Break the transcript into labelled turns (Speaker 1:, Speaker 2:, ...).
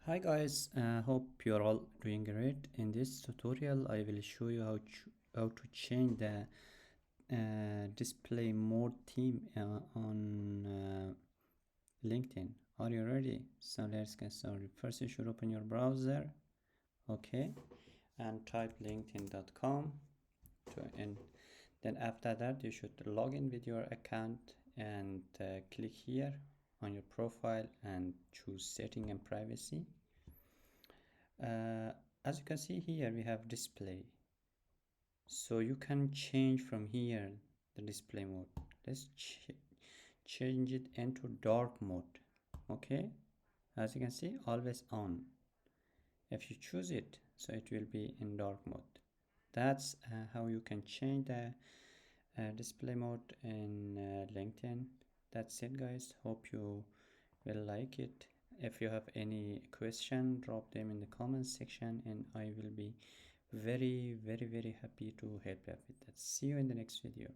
Speaker 1: Hi guys, hope you're all doing great. In this tutorial I will show you how to change the display mode theme on LinkedIn. Are you ready? So let's get started. First you should open your browser, okay, and type linkedin.com and then after that you should log in with your account and click here on your profile and choose setting and privacy. As you can see here we have display, so you can change from here the display mode. Let's change it into dark mode. Okay, as you can see, always on. If you choose it, so it will be in dark mode. That's how you can change the display mode in LinkedIn. That's it guys, hope you will like it. If you have any question, drop them in the comment section and I will be very happy to help you with that. See you in the next video.